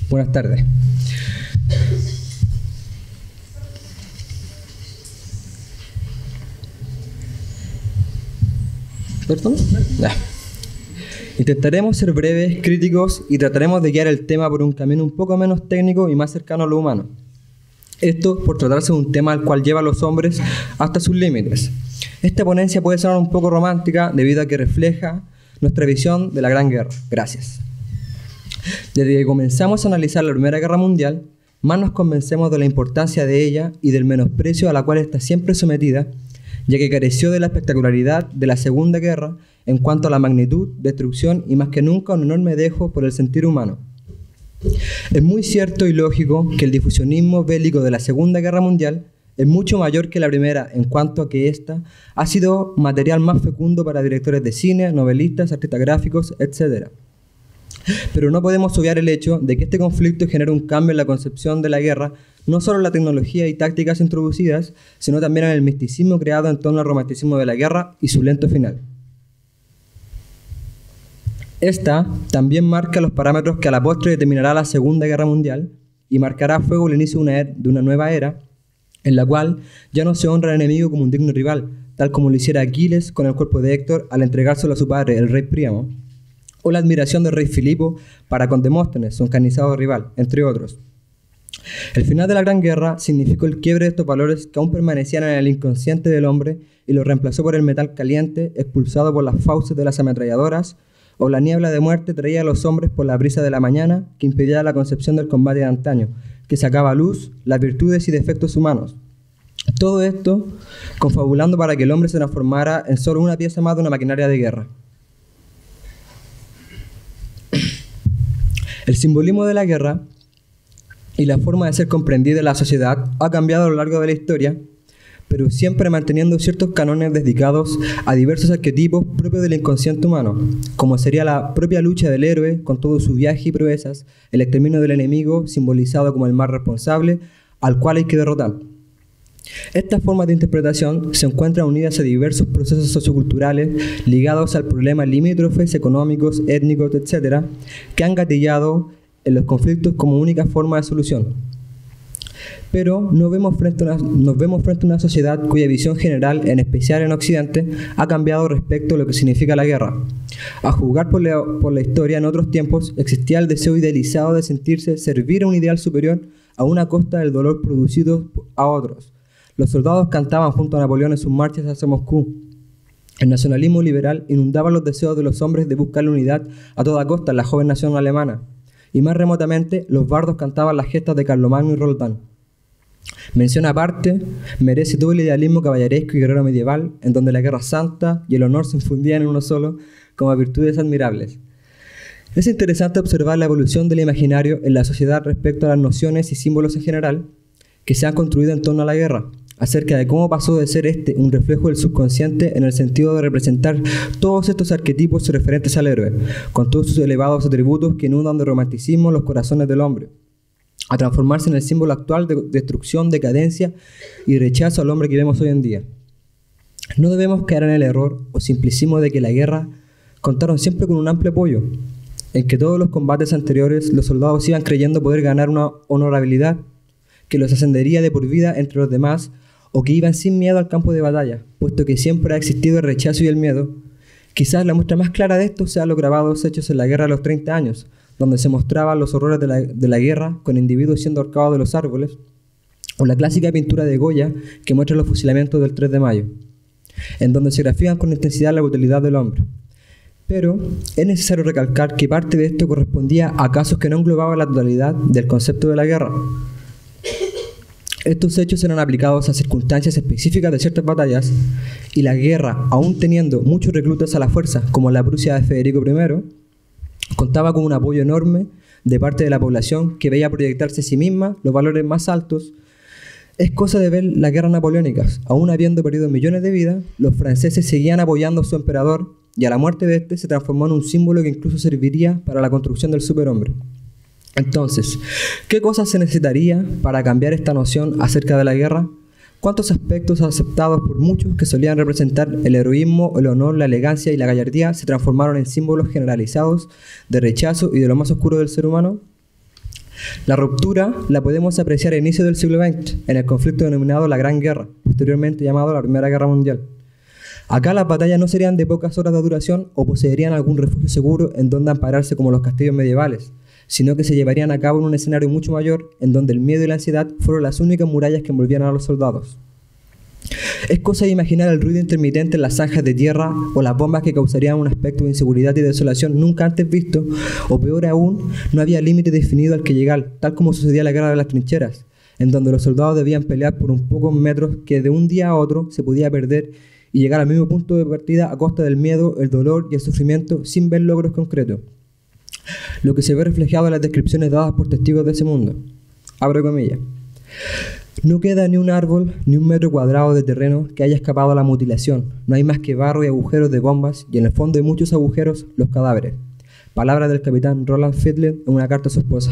Buenas tardes. ¿Perdón? Ya. Intentaremos ser breves, críticos y trataremos de guiar el tema por un camino un poco menos técnico y más cercano a lo humano. Esto por tratarse de un tema al cual lleva a los hombres hasta sus límites. Esta ponencia puede sonar un poco romántica debido a que refleja nuestra visión de la Gran Guerra. Gracias. Desde que comenzamos a analizar la Primera Guerra Mundial, más nos convencemos de la importancia de ella y del menosprecio a la cual está siempre sometida, ya que careció de la espectacularidad de la Segunda Guerra en cuanto a la magnitud, destrucción y más que nunca un enorme dejo por el sentir humano. Es muy cierto y lógico que el difusionismo bélico de la Segunda Guerra Mundial es mucho mayor que la primera en cuanto a que ésta ha sido material más fecundo para directores de cine, novelistas, artistas gráficos, etc. Pero no podemos obviar el hecho de que este conflicto genera un cambio en la concepción de la guerra, no solo en la tecnología y tácticas introducidas, sino también en el misticismo creado en torno al romanticismo de la guerra y su lento final. Esta también marca los parámetros que a la postre determinará la Segunda Guerra Mundial y marcará a fuego el inicio de una nueva era en la cual ya no se honra al enemigo como un digno rival, tal como lo hiciera Aquiles con el cuerpo de Héctor al entregárselo a su padre, el rey Príamo, o la admiración del rey Filipo para con Demóstenes, su encarnizado rival, entre otros. El final de la Gran Guerra significó el quiebre de estos valores que aún permanecían en el inconsciente del hombre y lo reemplazó por el metal caliente expulsado por las fauces de las ametralladoras, o la niebla de muerte traída a los hombres por la brisa de la mañana que impedía la concepción del combate de antaño, que sacaba a luz las virtudes y defectos humanos. Todo esto confabulando para que el hombre se transformara en solo una pieza más de una maquinaria de guerra. El simbolismo de la guerra y la forma de ser comprendida en la sociedad ha cambiado a lo largo de la historia, pero siempre manteniendo ciertos cánones dedicados a diversos arquetipos propios del inconsciente humano, como sería la propia lucha del héroe con todo su viaje y proezas, el exterminio del enemigo simbolizado como el más responsable al cual hay que derrotar. Estas formas de interpretación se encuentran unidas a diversos procesos socioculturales ligados al problema limítrofes, económicos, étnicos, etc., que han gatillado en los conflictos como única forma de solución. Pero nos vemos frente a una sociedad cuya visión general, en especial en Occidente, ha cambiado respecto a lo que significa la guerra. A juzgar por la historia, en otros tiempos existía el deseo idealizado de sentirse servir a un ideal superior a una costa del dolor producido a otros. Los soldados cantaban junto a Napoleón en sus marchas hacia Moscú. El nacionalismo liberal inundaba los deseos de los hombres de buscar la unidad a toda costa en la joven nación alemana. Y más remotamente, los bardos cantaban las gestas de Carlomagno y Roldán. Mención aparte merece todo el idealismo caballeresco y guerrero medieval, en donde la guerra santa y el honor se infundían en uno solo como virtudes admirables. Es interesante observar la evolución del imaginario en la sociedad respecto a las nociones y símbolos en general que se han construido en torno a la guerra, acerca de cómo pasó de ser un reflejo del subconsciente en el sentido de representar todos estos arquetipos referentes al héroe, con todos sus elevados atributos que inundan de romanticismo los corazones del hombre, a transformarse en el símbolo actual de destrucción, decadencia y rechazo al hombre que vemos hoy en día. No debemos caer en el error o simplicismo de que la guerra contaron siempre con un amplio apoyo, en que todos los combates anteriores los soldados iban creyendo poder ganar una honorabilidad que los ascendería de por vida entre los demás, o que iban sin miedo al campo de batalla, puesto que siempre ha existido el rechazo y el miedo. Quizás la muestra más clara de esto sean los grabados hechos en la Guerra de los 30 años, donde se mostraban los horrores de la guerra con individuos siendo ahorcados de los árboles, o la clásica pintura de Goya que muestra los fusilamientos del 3 de mayo, en donde se grafican con intensidad la brutalidad del hombre. Pero es necesario recalcar que parte de esto correspondía a casos que no englobaban la totalidad del concepto de la guerra. Estos hechos eran aplicados a circunstancias específicas de ciertas batallas, y la guerra, aún teniendo muchos reclutas a la fuerza, como la Prusia de Federico I, contaba con un apoyo enorme de parte de la población que veía proyectarse a sí misma los valores más altos. Es cosa de ver las guerras napoleónicas. Aún habiendo perdido millones de vidas, los franceses seguían apoyando a su emperador, y a la muerte de este se transformó en un símbolo que incluso serviría para la construcción del superhombre. Entonces, ¿qué cosas se necesitaría para cambiar esta noción acerca de la guerra? ¿Cuántos aspectos aceptados por muchos que solían representar el heroísmo, el honor, la elegancia y la gallardía se transformaron en símbolos generalizados de rechazo y de lo más oscuro del ser humano? La ruptura la podemos apreciar a inicio del siglo XX, en el conflicto denominado la Gran Guerra, posteriormente llamado la Primera Guerra Mundial. Acá las batallas no serían de pocas horas de duración o poseerían algún refugio seguro en donde ampararse como los castillos medievales, sino que se llevarían a cabo en un escenario mucho mayor en donde el miedo y la ansiedad fueron las únicas murallas que envolvían a los soldados. Es cosa de imaginar el ruido intermitente en las zanjas de tierra o las bombas que causarían un aspecto de inseguridad y desolación nunca antes visto, o peor aún, no había límite definido al que llegar, tal como sucedía en la guerra de las trincheras, en donde los soldados debían pelear por un pocos metros que de un día a otro se podía perder y llegar al mismo punto de partida a costa del miedo, el dolor y el sufrimiento sin ver logros concretos. Lo que se ve reflejado en las descripciones dadas por testigos de ese mundo. Abro comillas. No queda ni un árbol, ni un metro cuadrado de terreno que haya escapado a la mutilación. No hay más que barro y agujeros de bombas, y en el fondo de muchos agujeros, los cadáveres. Palabras del capitán Roland Fiedler en una carta a su esposa.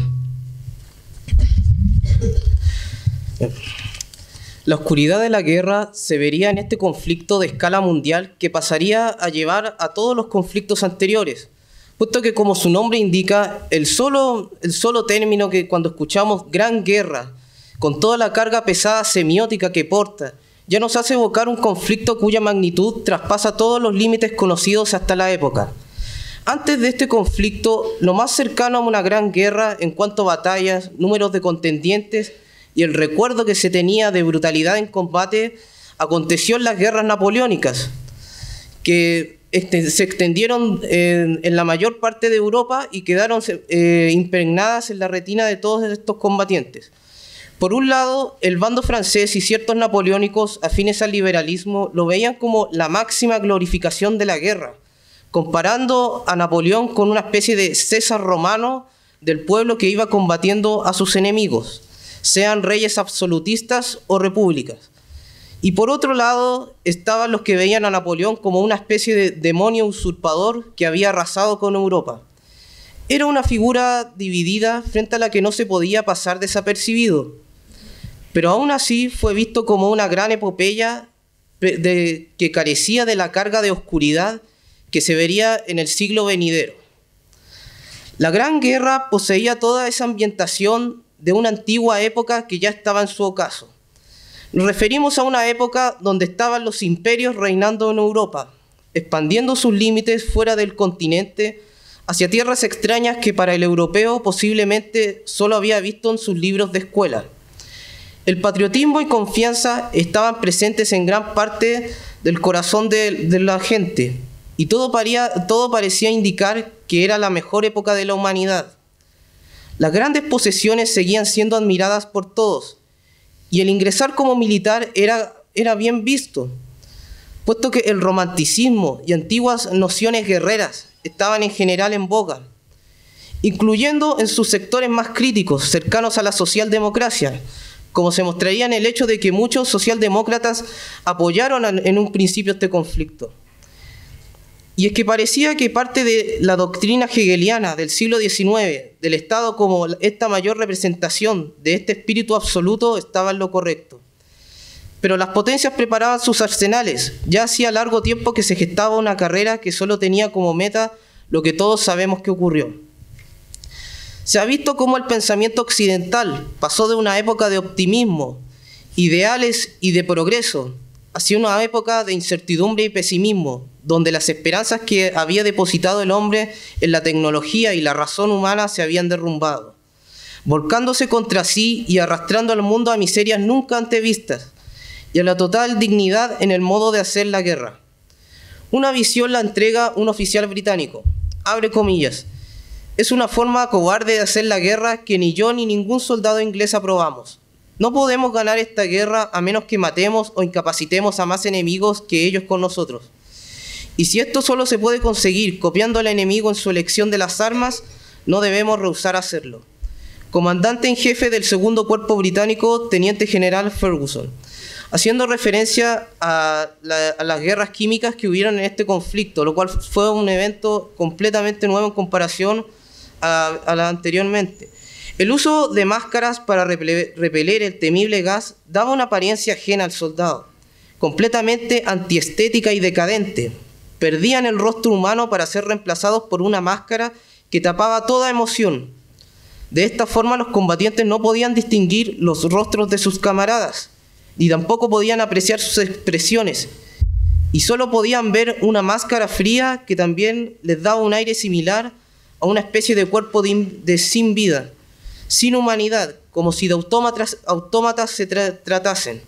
La oscuridad de la guerra se vería en este conflicto de escala mundial que pasaría a llevar a todos los conflictos anteriores, puesto que, como su nombre indica, el solo término que cuando escuchamos Gran Guerra, con toda la carga pesada semiótica que porta, ya nos hace evocar un conflicto cuya magnitud traspasa todos los límites conocidos hasta la época. Antes de este conflicto, lo más cercano a una gran guerra en cuanto a batallas, números de contendientes y el recuerdo que se tenía de brutalidad en combate, aconteció en las guerras napoleónicas, que se extendieron en la mayor parte de Europa y quedaron impregnadas en la retina de todos estos combatientes. Por un lado, el bando francés y ciertos napoleónicos afines al liberalismo lo veían como la máxima glorificación de la guerra, comparando a Napoleón con una especie de César romano del pueblo que iba combatiendo a sus enemigos, sean reyes absolutistas o repúblicas. Y por otro lado, estaban los que veían a Napoleón como una especie de demonio usurpador que había arrasado con Europa. Era una figura dividida frente a la que no se podía pasar desapercibido, pero aún así fue visto como una gran epopeya que carecía de la carga de oscuridad que se vería en el siglo venidero. La Gran Guerra poseía toda esa ambientación de una antigua época que ya estaba en su ocaso. Nos referimos a una época donde estaban los imperios reinando en Europa, expandiendo sus límites fuera del continente hacia tierras extrañas que para el europeo posiblemente solo había visto en sus libros de escuela. El patriotismo y confianza estaban presentes en gran parte del corazón de la gente, y todo parecía indicar que era la mejor época de la humanidad. Las grandes posesiones seguían siendo admiradas por todos, y el ingresar como militar era bien visto, puesto que el romanticismo y antiguas nociones guerreras estaban en general en boga, incluyendo en sus sectores más críticos, cercanos a la socialdemocracia, como se mostraría en el hecho de que muchos socialdemócratas apoyaron en un principio este conflicto. Y es que parecía que parte de la doctrina hegeliana del siglo XIX, del Estado como esta mayor representación de este espíritu absoluto, estaba en lo correcto. Pero las potencias preparaban sus arsenales. Ya hacía largo tiempo que se gestaba una carrera que solo tenía como meta lo que todos sabemos que ocurrió. Se ha visto cómo el pensamiento occidental pasó de una época de optimismo, ideales y de progreso, hacia una época de incertidumbre y pesimismo, donde las esperanzas que había depositado el hombre en la tecnología y la razón humana se habían derrumbado, volcándose contra sí y arrastrando al mundo a miserias nunca antevistas y a la total dignidad en el modo de hacer la guerra. Una visión la entrega un oficial británico, abre comillas: es una forma cobarde de hacer la guerra que ni yo ni ningún soldado inglés aprobamos. No podemos ganar esta guerra a menos que matemos o incapacitemos a más enemigos que ellos con nosotros. Y si esto solo se puede conseguir copiando al enemigo en su elección de las armas, no debemos rehusar hacerlo. Comandante en jefe del segundo cuerpo británico, teniente general Ferguson, haciendo referencia a las guerras químicas que hubieron en este conflicto, lo cual fue un evento completamente nuevo en comparación a la anteriormente. El uso de máscaras para repeler el temible gas daba una apariencia ajena al soldado, completamente antiestética y decadente. Perdían el rostro humano para ser reemplazados por una máscara que tapaba toda emoción. De esta forma los combatientes no podían distinguir los rostros de sus camaradas, ni tampoco podían apreciar sus expresiones, y solo podían ver una máscara fría que también les daba un aire similar a una especie de cuerpo de sin vida, sin humanidad, como si de autómatas se tratasen.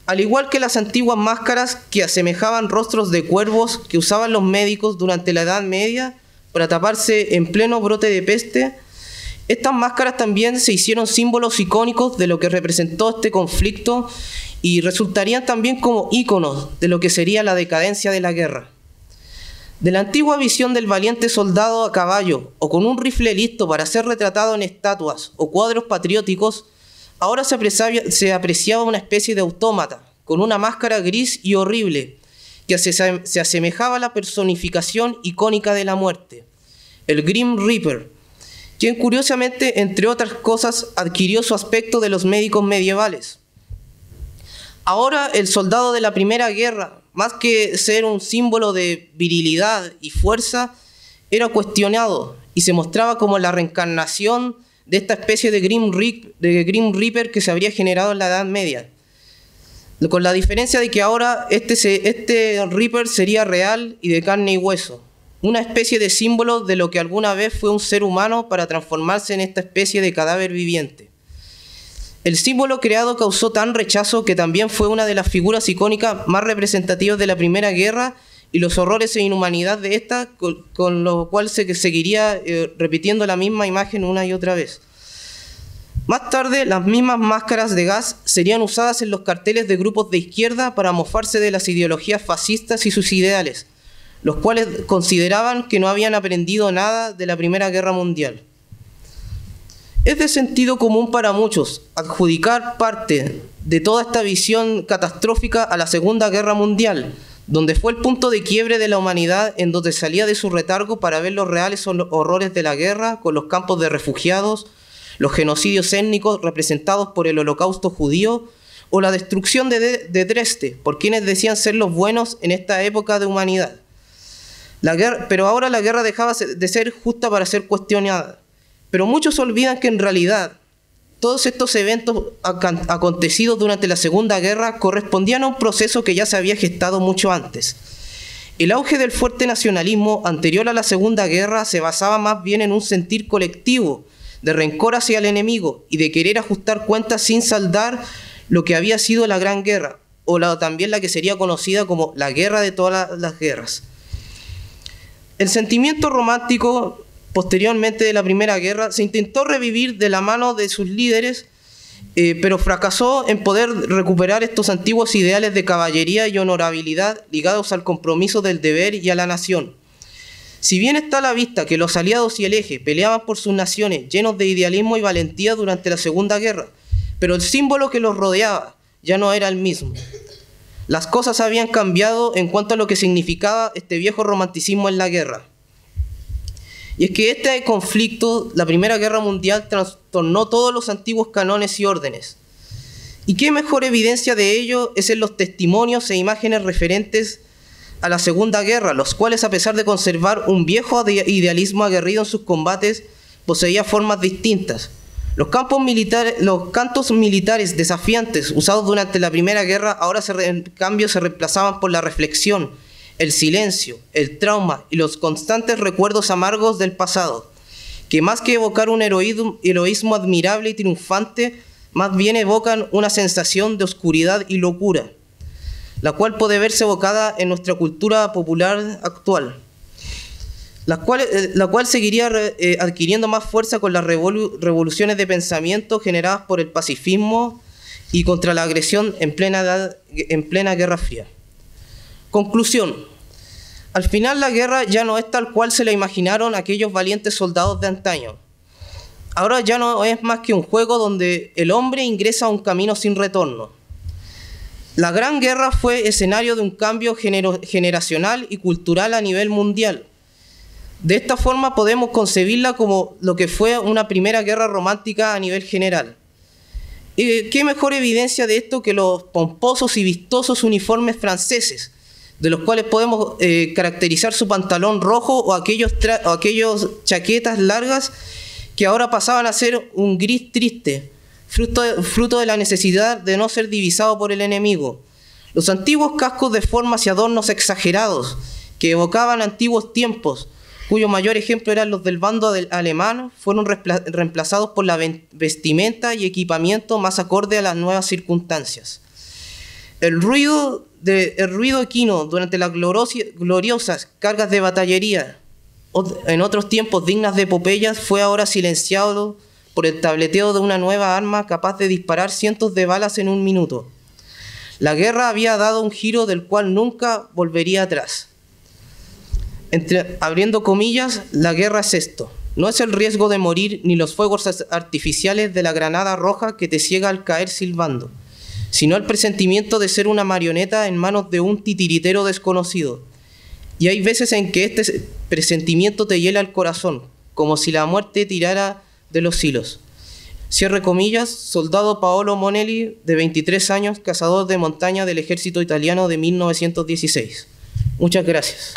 Al igual que las antiguas máscaras que asemejaban rostros de cuervos que usaban los médicos durante la Edad Media para taparse en pleno brote de peste, estas máscaras también se hicieron símbolos icónicos de lo que representó este conflicto y resultarían también como íconos de lo que sería la decadencia de la guerra. De la antigua visión del valiente soldado a caballo o con un rifle listo para ser retratado en estatuas o cuadros patrióticos, ahora se apreciaba una especie de autómata, con una máscara gris y horrible, que se asemejaba a la personificación icónica de la muerte, el Grim Reaper, quien curiosamente, entre otras cosas, adquirió su aspecto de los médicos medievales. Ahora el soldado de la Primera Guerra, más que ser un símbolo de virilidad y fuerza, era cuestionado y se mostraba como la reencarnación de esta especie de Grim Reaper que se habría generado en la Edad Media, con la diferencia de que ahora este Reaper sería real y de carne y hueso, una especie de símbolo de lo que alguna vez fue un ser humano para transformarse en esta especie de cadáver viviente. El símbolo creado causó tan rechazo que también fue una de las figuras icónicas más representativas de la Primera Guerra y los horrores e inhumanidad de esta, con lo cual se seguiría repitiendo la misma imagen una y otra vez. Más tarde, las mismas máscaras de gas serían usadas en los carteles de grupos de izquierda para mofarse de las ideologías fascistas y sus ideales, los cuales consideraban que no habían aprendido nada de la Primera Guerra Mundial. Es de sentido común para muchos adjudicar parte de toda esta visión catastrófica a la Segunda Guerra Mundial, donde fue el punto de quiebre de la humanidad en donde salía de su letargo para ver los reales horrores de la guerra con los campos de refugiados, los genocidios étnicos representados por el Holocausto judío o la destrucción de Dresde por quienes decían ser los buenos en esta época de humanidad. Pero ahora la guerra dejaba de ser justa para ser cuestionada. Pero muchos olvidan que en realidad todos estos eventos acontecidos durante la Segunda Guerra correspondían a un proceso que ya se había gestado mucho antes. El auge del fuerte nacionalismo anterior a la Segunda Guerra se basaba más bien en un sentir colectivo de rencor hacia el enemigo y de querer ajustar cuentas sin saldar lo que había sido la Gran Guerra, o también la que sería conocida como la guerra de todas las guerras. El sentimiento romántico posteriormente de la Primera Guerra se intentó revivir de la mano de sus líderes, pero fracasó en poder recuperar estos antiguos ideales de caballería y honorabilidad ligados al compromiso del deber y a la nación. Si bien está a la vista que los aliados y el eje peleaban por sus naciones llenos de idealismo y valentía durante la Segunda Guerra, pero el símbolo que los rodeaba ya no era el mismo. Las cosas habían cambiado en cuanto a lo que significaba este viejo romanticismo en la guerra. Y es que este conflicto, la Primera Guerra Mundial, trastornó todos los antiguos cánones y órdenes. ¿Y qué mejor evidencia de ello es en los testimonios e imágenes referentes a la Segunda Guerra, los cuales, a pesar de conservar un viejo idealismo aguerrido en sus combates, poseía formas distintas? Los cantos militares desafiantes usados durante la Primera Guerra ahora en cambio se reemplazaban por la reflexión, el silencio, el trauma y los constantes recuerdos amargos del pasado, que más que evocar un heroísmo admirable y triunfante, más bien evocan una sensación de oscuridad y locura, la cual puede verse evocada en nuestra cultura popular actual, la cual seguiría adquiriendo más fuerza con las revoluciones de pensamiento generadas por el pacifismo y contra la agresión en plena Guerra Fría. Conclusión. Al final la guerra ya no es tal cual se la imaginaron aquellos valientes soldados de antaño. Ahora ya no es más que un juego donde el hombre ingresa a un camino sin retorno. La Gran Guerra fue escenario de un cambio generacional y cultural a nivel mundial. De esta forma podemos concebirla como lo que fue una primera guerra romántica a nivel general. ¿Y qué mejor evidencia de esto que los pomposos y vistosos uniformes franceses, de los cuales podemos caracterizar su pantalón rojo o aquellos chaquetas largas que ahora pasaban a ser un gris triste, fruto de la necesidad de no ser divisado por el enemigo. Los antiguos cascos de formas y adornos exagerados, que evocaban antiguos tiempos, cuyo mayor ejemplo eran los del bando alemán, fueron reemplazados por la vestimenta y equipamiento más acorde a las nuevas circunstancias. El ruido equino durante las gloriosas cargas de batallería, en otros tiempos dignas de epopeyas, fue ahora silenciado por el tableteo de una nueva arma capaz de disparar cientos de balas en un minuto. La guerra había dado un giro del cual nunca volvería atrás. Abriendo comillas, la guerra es esto. No es el riesgo de morir ni los fuegos artificiales de la granada roja que te ciega al caer silbando, sino el presentimiento de ser una marioneta en manos de un titiritero desconocido. Y hay veces en que este presentimiento te hiela el corazón, como si la muerte tirara de los hilos. Cierre comillas, soldado Paolo Monelli, de 23 años, cazador de montaña del ejército italiano de 1916. Muchas gracias.